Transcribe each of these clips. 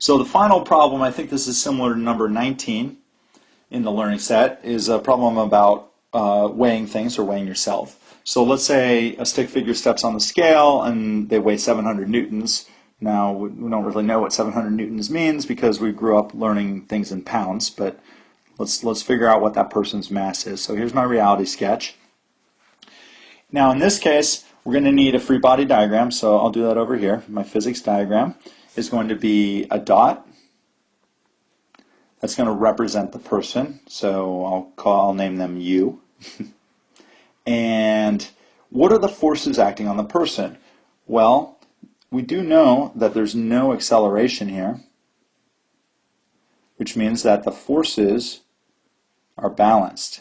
So the final problem, I think this is similar to number 19 in the learning set, is a problem about weighing things or weighing yourself. So let's say a stick figure steps on the scale and they weigh 700 newtons. Now, we don't really know what 700 newtons means because we grew up learning things in pounds, but let's figure out what that person's mass is. So here's my reality sketch. Now in this case, we're going to need a free body diagram, so I'll do that over here. My physics diagram is going to be a dot. That's going to represent the person, so I'll name them U. And what are the forces acting on the person? Well, we do know that there's no acceleration here, which means that the forces are balanced.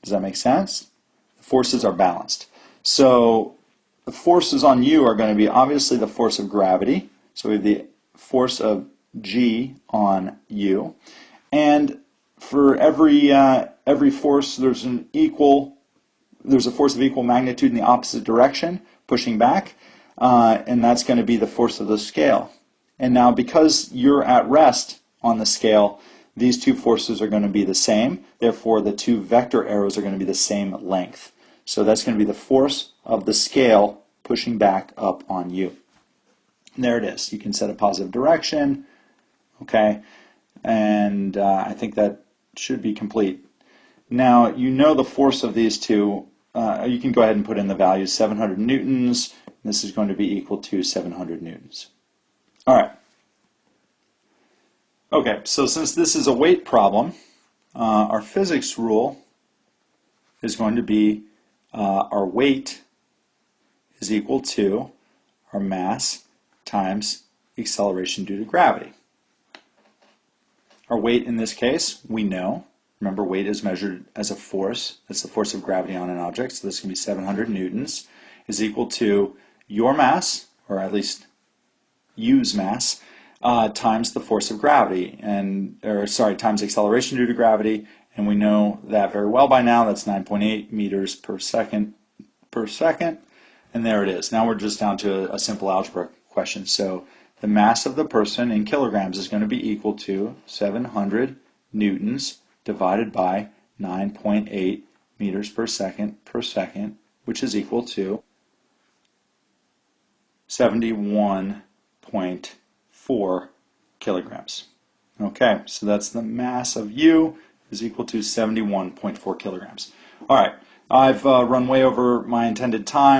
Does that make sense? The forces are balanced. So the forces on you are going to be obviously the force of gravity. So we have the force of G on you. And for every force, there's a force of equal magnitude in the opposite direction, pushing back, and that's going to be the force of the scale. And now because you're at rest on the scale, these two forces are going to be the same. Therefore, the two vector arrows are going to be the same length. So that's going to be the force of the scale pushing back up on you. And there it is. You can set a positive direction, okay? And I think that should be complete. Now, you know the force of these two. You can go ahead and put in the values, 700 newtons. This is going to be equal to 700 newtons. All right. Okay, so since this is a weight problem, our physics rule is going to be our weight is equal to our mass times acceleration due to gravity. Our weight in this case, we know. Remember, weight is measured as a force. That's the force of gravity on an object. So this can be 700 newtons is equal to your mass, or at least U's mass, times the force of gravity, times acceleration due to gravity. And we know that very well by now. That's 9.8 meters per second. And there it is. Now we're just down to a simple algebra question. So the mass of the person in kilograms is going to be equal to 700 newtons divided by 9.8 meters per second, which is equal to 71.4 kilograms. Okay, so that's the mass of you is equal to 71.4 kilograms. All right, I've run way over my intended time.